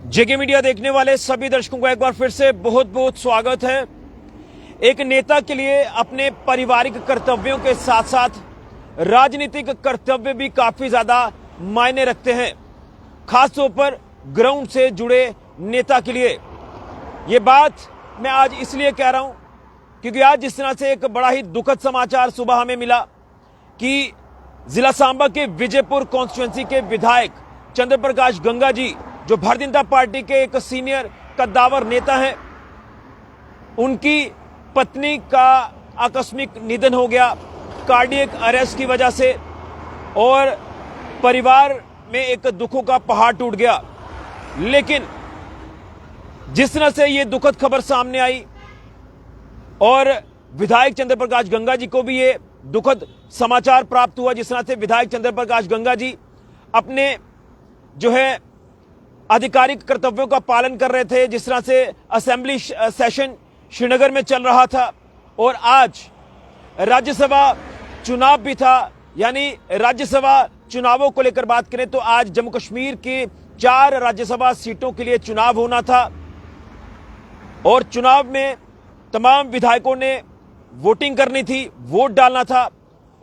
जेके media देखने वाले सभी दर्शकों को एक बार फिर से बहुत बहुत स्वागत है। एक नेता के लिए अपने पारिवारिक कर्तव्यों के साथ साथ राजनीतिक कर्तव्य भी काफी ज्यादा मायने रखते हैं, खासतौर पर ग्राउंड से जुड़े नेता के लिए। ये बात मैं आज इसलिए कह रहा हूं क्योंकि आज जिस तरह से एक बड़ा ही दुखद समाचार सुबह हमें मिला कि जिला सांबा के विजयपुर कॉन्स्टिट्यूंसी के विधायक चंद्र प्रकाश गंगा जी, जो भारतीय जनता पार्टी के एक सीनियर कद्दावर नेता हैं, उनकी पत्नी का आकस्मिक निधन हो गया कार्डियक अरेस्ट की वजह से, और परिवार में एक दुखों का पहाड़ टूट गया। लेकिन जिस तरह से ये दुखद खबर सामने आई और विधायक चंद्र प्रकाश गंगा जी को भी ये दुखद समाचार प्राप्त हुआ, जिस तरह से विधायक चंद्र प्रकाश गंगा जी अपने जो है आधिकारिक कर्तव्यों का पालन कर रहे थे, जिस तरह से असेंबली सेशन श्रीनगर में चल रहा था और आज राज्यसभा चुनाव भी था। यानी राज्यसभा चुनावों को लेकर बात करें तो आज जम्मू कश्मीर की 4 राज्यसभा सीटों के लिए चुनाव होना था और चुनाव में तमाम विधायकों ने वोटिंग करनी थी, वोट डालना था।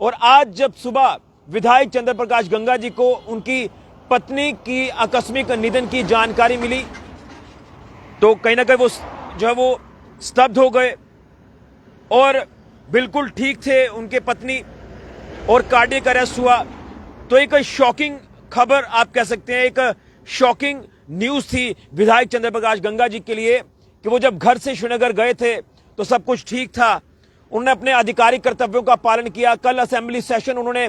और आज जब सुबह विधायक चंद्र प्रकाश गंगा जी को उनकी पत्नी की आकस्मिक निधन की जानकारी मिली तो कहीं ना कहीं वो जो है वो स्तब्ध हो गए और बिल्कुल ठीक थे उनके पत्नी, और कार्डियक अरेस्ट हुआ। तो एक शॉकिंग खबर आप कह सकते हैं, एक शॉकिंग न्यूज थी विधायक चंद्र प्रकाश गंगा जी के लिए कि वो जब घर से श्रीनगर गए थे तो सब कुछ ठीक था, उन्होंने अपने आधिकारिक कर्तव्यों का पालन किया। कल असेंबली सेशन उन्होंने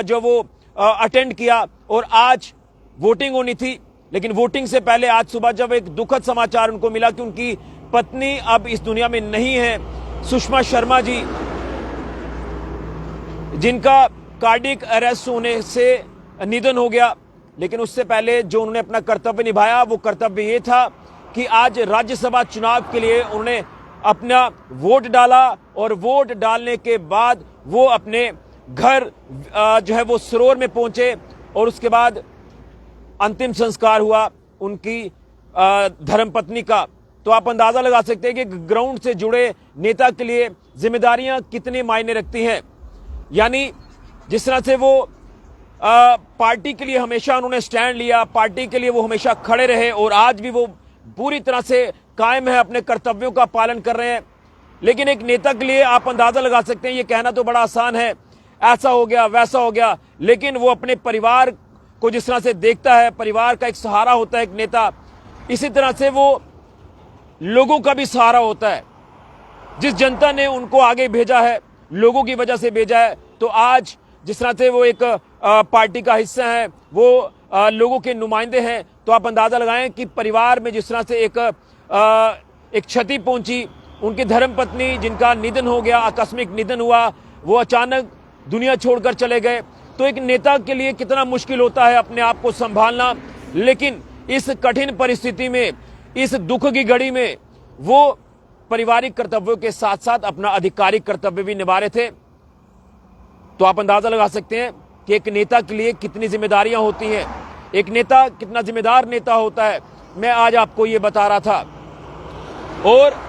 जो वो अटेंड किया और आज वोटिंग होनी थी। लेकिन वोटिंग से पहले आज सुबह जब एक दुखद समाचार उनको मिला कि उनकी पत्नी अब इस दुनिया में नहीं है, सुषमा शर्मा जी, जिनका कार्डियक अरेस्ट होने से निधन हो गया। लेकिन उससे पहले जो उन्होंने अपना कर्तव्य निभाया वो कर्तव्य ये था कि आज राज्यसभा चुनाव के लिए उन्होंने अपना वोट डाला और वोट डालने के बाद वो अपने घर जो है वो सरोवर में पहुंचे और उसके बाद अंतिम संस्कार हुआ उनकी धर्मपत्नी का। तो आप अंदाजा लगा सकते हैं कि ग्राउंड से जुड़े नेता के लिए जिम्मेदारियां कितनी मायने रखती हैं। यानी जिस तरह से वो पार्टी के लिए हमेशा उन्होंने स्टैंड लिया, पार्टी के लिए वो हमेशा खड़े रहे और आज भी वो पूरी तरह से कायम है, अपने कर्तव्यों का पालन कर रहे हैं। लेकिन एक नेता के लिए आप अंदाजा लगा सकते हैं, ये कहना तो बड़ा आसान है, ऐसा हो गया वैसा हो गया, लेकिन वो अपने परिवार को जिस तरह से देखता है, परिवार का एक सहारा होता है एक नेता, इसी तरह से वो लोगों का भी सहारा होता है। जिस जनता ने उनको आगे भेजा है, लोगों की वजह से भेजा है, तो आज जिस तरह से वो एक पार्टी का हिस्सा है, वो लोगों के नुमाइंदे हैं, तो आप अंदाजा लगाएं कि परिवार में जिस तरह से एक क्षति पहुंची, उनकी धर्मपत्नी जिनका निधन हो गया, आकस्मिक निधन हुआ, वो अचानक दुनिया छोड़कर चले गए। तो एक नेता के लिए कितना मुश्किल होता है अपने आप को संभालना। लेकिन इस कठिन परिस्थिति में, इस दुख की घड़ी में वो पारिवारिक कर्तव्यों के साथ साथ अपना आधिकारिक कर्तव्य भी निभा रहे थे। तो आप अंदाजा लगा सकते हैं कि एक नेता के लिए कितनी जिम्मेदारियां होती हैं, एक नेता कितना जिम्मेदार नेता होता है। मैं आज आपको ये बता रहा था। और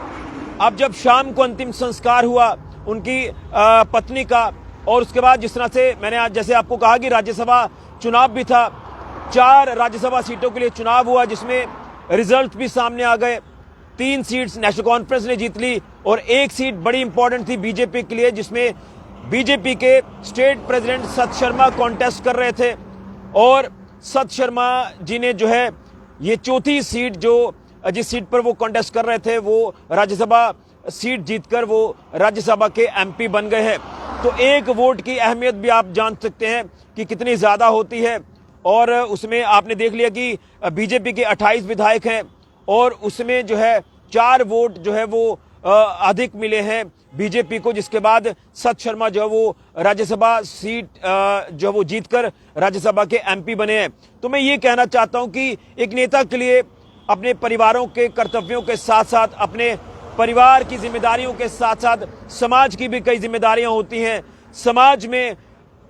अब जब शाम को अंतिम संस्कार हुआ उनकी पत्नी का, और उसके बाद जिस तरह से मैंने आज जैसे आपको कहा कि राज्यसभा चुनाव भी था, 4 राज्यसभा सीटों के लिए चुनाव हुआ, जिसमें रिजल्ट भी सामने आ गए। 3 सीट्स नेशनल कॉन्फ्रेंस ने जीत ली और 1 सीट बड़ी इंपॉर्टेंट थी बीजेपी के लिए, जिसमें बीजेपी के स्टेट प्रेसिडेंट सत शर्मा कॉन्टेस्ट कर रहे थे। और सत शर्मा जी ने जो है ये चौथी सीट, जो जिस सीट पर वो कॉन्टेस्ट कर रहे थे, वो राज्यसभा सीट जीतकर वो राज्यसभा के एमपी बन गए हैं। तो एक वोट की अहमियत भी आप जान सकते हैं कि कितनी ज्यादा होती है। और उसमें आपने देख लिया कि बीजेपी के 28 विधायक हैं और उसमें जो है 4 वोट जो है वो अधिक मिले हैं बीजेपी को, जिसके बाद सत शर्मा जो है वो राज्यसभा सीट जो वो जीतकर राज्यसभा के एमपी बने हैं। तो मैं ये कहना चाहता हूं कि एक नेता के लिए अपने परिवारों के कर्तव्यों के साथ साथ, अपने परिवार की जिम्मेदारियों के साथ साथ समाज की भी कई जिम्मेदारियां होती हैं। समाज में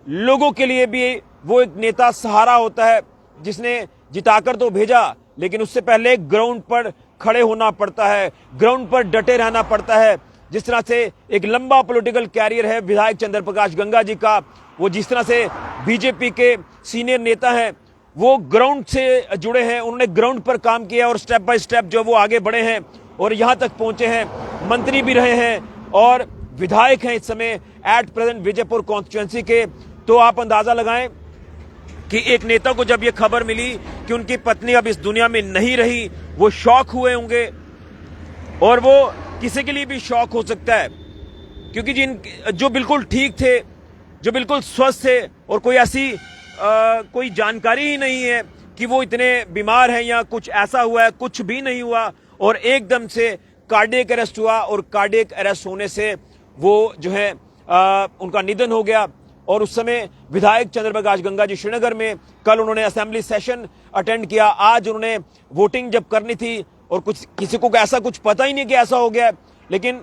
लोगों के लिए भी वो एक नेता सहारा होता है, जिसने जिताकर तो भेजा लेकिन उससे पहले ग्राउंड पर खड़े होना पड़ता है, ग्राउंड पर डटे रहना पड़ता है। जिस तरह से एक लंबा पॉलिटिकल कैरियर है विधायक चंद्र प्रकाश गंगा जी का, वो जिस तरह से बीजेपी के सीनियर नेता हैं, वो ग्राउंड से जुड़े हैं, उन्होंने ग्राउंड पर काम किया और स्टेप बाय स्टेप जो वो आगे बढ़े हैं और यहाँ तक पहुंचे हैं। मंत्री भी रहे हैं और विधायक हैं इस समय एट प्रेजेंट विजयपुर कॉन्स्टिट्यूएंसी के। तो आप अंदाजा लगाएं कि एक नेता को जब ये खबर मिली कि उनकी पत्नी अब इस दुनिया में नहीं रही, वो शॉक हुए होंगे और वो किसी के लिए भी शॉक हो सकता है, क्योंकि जो बिल्कुल ठीक थे, जो बिल्कुल स्वस्थ थे और कोई ऐसी कोई जानकारी ही नहीं है कि वो इतने बीमार हैं या कुछ ऐसा हुआ है, कुछ भी नहीं हुआ और एकदम से कार्डियक अरेस्ट हुआ और कार्डियक अरेस्ट होने से वो जो है उनका निधन हो गया। और उस समय विधायक चंद्र प्रकाश गंगा जी श्रीनगर में कल उन्होंने असेंबली सेशन अटेंड किया। आज उन्होंने वोटिंग जब करनी थी और किसी को ऐसा कुछ पता ही नहीं कि ऐसा हो गया, लेकिन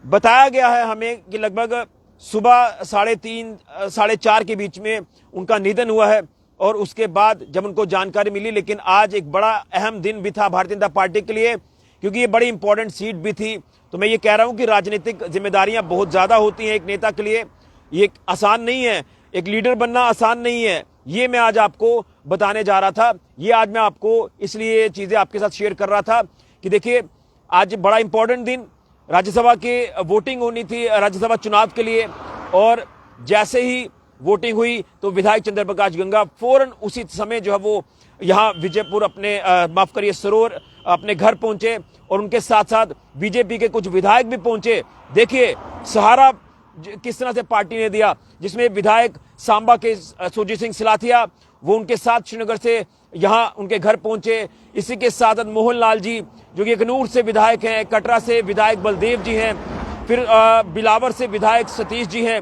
बताया गया है हमें कि लगभग सुबह 3:30 साढ़े 4 के बीच में उनका निधन हुआ है। और उसके बाद जब उनको जानकारी मिली, लेकिन आज एक बड़ा अहम दिन भी था भारतीय जनता पार्टी के लिए, क्योंकि ये बड़ी इंपॉर्टेंट सीट भी थी। तो मैं ये कह रहा हूं कि राजनीतिक जिम्मेदारियां बहुत ज्यादा होती हैं एक नेता के लिए, ये आसान नहीं है, एक लीडर बनना आसान नहीं है। ये मैं आज आपको बताने जा रहा था, ये आज मैं आपको इसलिए चीजें आपके साथ शेयर कर रहा था कि देखिए आज बड़ा इंपॉर्टेंट दिन, राज्यसभा की वोटिंग होनी थी राज्यसभा चुनाव के लिए, और जैसे ही वोटिंग हुई तो विधायक चंद्र प्रकाश गंगा फौरन उसी समय जो है वो यहाँ विजयपुर अपने माफ करिए सरोर अपने घर पहुंचे और उनके साथ साथ बीजेपी के कुछ विधायक भी पहुंचे। देखिए सहारा किस तरह से पार्टी ने दिया, जिसमें विधायक सांबा के सुरजीत सिंह सिलाथिया वो उनके साथ श्रीनगर से यहाँ उनके घर पहुंचे। इसी के साथ मोहनलाल जी जो कि अखनूर से विधायक हैं, कटरा से विधायक बलदेव जी हैं, फिर बिलावर से विधायक सतीश जी हैं,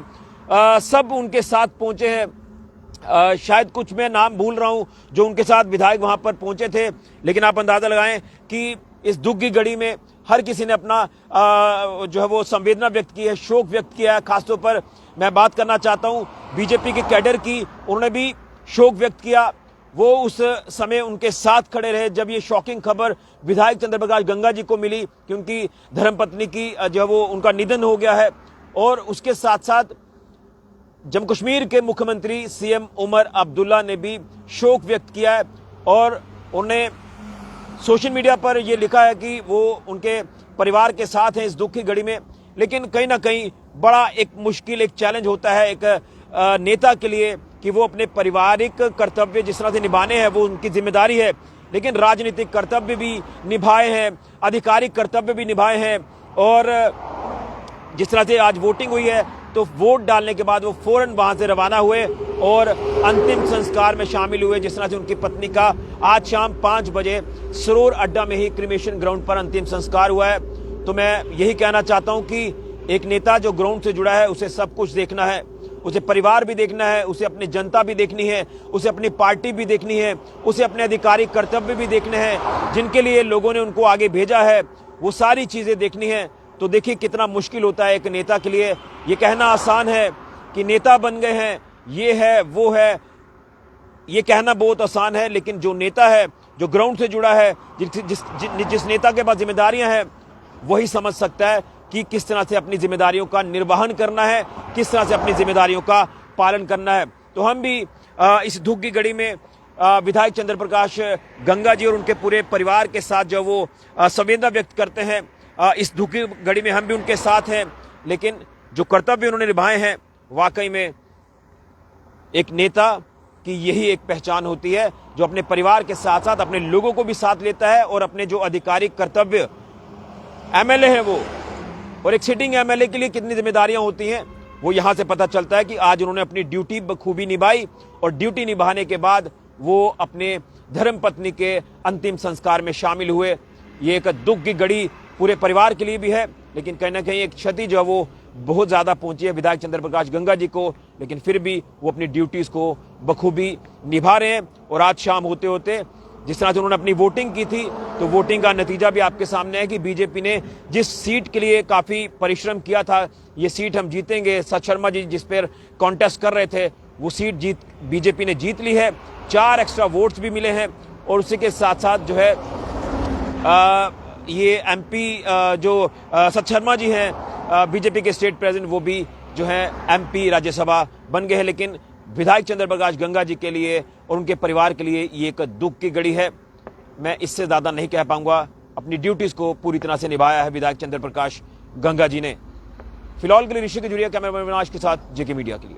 सब उनके साथ पहुंचे हैं। शायद कुछ मैं नाम भूल रहा हूं जो उनके साथ विधायक वहां पर पहुंचे थे, लेकिन आप अंदाजा लगाएं कि इस दुख की घड़ी में हर किसी ने अपना जो है वो संवेदना व्यक्त की है, शोक व्यक्त किया है। खासतौर पर मैं बात करना चाहता हूं बीजेपी के कैडर की, उन्होंने भी शोक व्यक्त किया। वो उस समय उनके साथ खड़े रहे जब ये शॉकिंग खबर विधायक चंद्र प्रकाश गंगा जी को मिली कि उनकी धर्मपत्नी की जो है वो उनका निधन हो गया है। और उसके साथ साथ जम्मू कश्मीर के मुख्यमंत्री सीएम उमर अब्दुल्ला ने भी शोक व्यक्त किया है और उन्होंने सोशल मीडिया पर यह लिखा है कि वो उनके परिवार के साथ हैं इस दुख की घड़ी में। लेकिन कहीं ना कहीं बड़ा एक मुश्किल, एक चैलेंज होता है एक नेता के लिए कि वो अपने पारिवारिक कर्तव्य जिस तरह से निभाने हैं वो उनकी जिम्मेदारी है, लेकिन राजनीतिक कर्तव्य भी निभाए हैं, आधिकारिक कर्तव्य भी निभाए हैं। और जिस तरह से आज वोटिंग हुई है तो वोट डालने के बाद वो फौरन वहां से रवाना हुए और अंतिम संस्कार में शामिल हुए। जिस तरह से उनकी पत्नी का आज शाम 5 बजे सरोर अड्डा में ही क्रिमेशन ग्राउंड पर अंतिम संस्कार हुआ है। तो मैं यही कहना चाहता हूं कि एक नेता जो ग्राउंड से जुड़ा है उसे सब कुछ देखना है, उसे परिवार भी देखना है, उसे अपनी जनता भी देखनी है, उसे अपनी पार्टी भी देखनी है, उसे अपने आधिकारिक कर्तव्य भी देखने हैं जिनके लिए लोगों ने उनको आगे भेजा है, वो सारी चीजें देखनी है। तो देखिए कितना मुश्किल होता है एक नेता के लिए। ये कहना आसान है कि नेता बन गए हैं, ये है वो है, ये कहना बहुत आसान है, लेकिन जो नेता है जो ग्राउंड से जुड़ा है, जिस नेता के पास जिम्मेदारियां हैं, वही समझ सकता है कि किस तरह से अपनी जिम्मेदारियों का निर्वहन करना है, किस तरह से अपनी जिम्मेदारियों का पालन करना है। तो हम भी इस दुख की घड़ी में विधायक चंद्र प्रकाश गंगा जी और उनके पूरे परिवार के साथ जो वो संवेदना व्यक्त करते हैं। इस दुख की घड़ी में हम भी उनके साथ हैं, लेकिन जो कर्तव्य उन्होंने निभाए हैं वाकई में एक नेता की यही एक पहचान होती है, जो अपने परिवार के साथ साथ अपने लोगों को भी साथ लेता है और अपने जो आधिकारिक कर्तव्य एमएलए है वो, और एक सिटिंग एमएलए के लिए कितनी जिम्मेदारियां होती हैं वो यहां से पता चलता है कि आज उन्होंने अपनी ड्यूटी बखूबी निभाई और ड्यूटी निभाने के बाद वो अपने धर्मपत्नी के अंतिम संस्कार में शामिल हुए। ये एक दुख की घड़ी पूरे परिवार के लिए भी है, लेकिन कहीं ना कहीं एक क्षति जो है वो बहुत ज्यादा पहुंची है विधायक चंद्र प्रकाश गंगा जी को, लेकिन फिर भी वो अपनी ड्यूटीज को बखूबी निभा रहे हैं। और आज शाम होते होते जिस तरह से उन्होंने अपनी वोटिंग की थी, तो वोटिंग का नतीजा भी आपके सामने है कि बीजेपी ने जिस सीट के लिए काफी परिश्रम किया था, ये सीट हम जीतेंगे, सच शर्मा जी जिस पर कॉन्टेस्ट कर रहे थे, वो सीट बीजेपी ने जीत ली है। 4 एक्स्ट्रा वोट्स भी मिले हैं और उसी के साथ साथ जो है ये एमपी जो सत शर्मा जी हैं बीजेपी के स्टेट प्रेसिडेंट, वो भी जो है एमपी राज्यसभा बन गए हैं। लेकिन विधायक चंद्र प्रकाश गंगा जी के लिए और उनके परिवार के लिए ये एक दुख की घड़ी है। मैं इससे ज़्यादा नहीं कह पाऊंगा। अपनी ड्यूटीज़ को पूरी तरह से निभाया है विधायक चंद्र प्रकाश गंगा जी ने। फिलहाल के लिए ऋषि के जुड़िया कैमरामैन विनाश के साथ जेके मीडिया के लिए।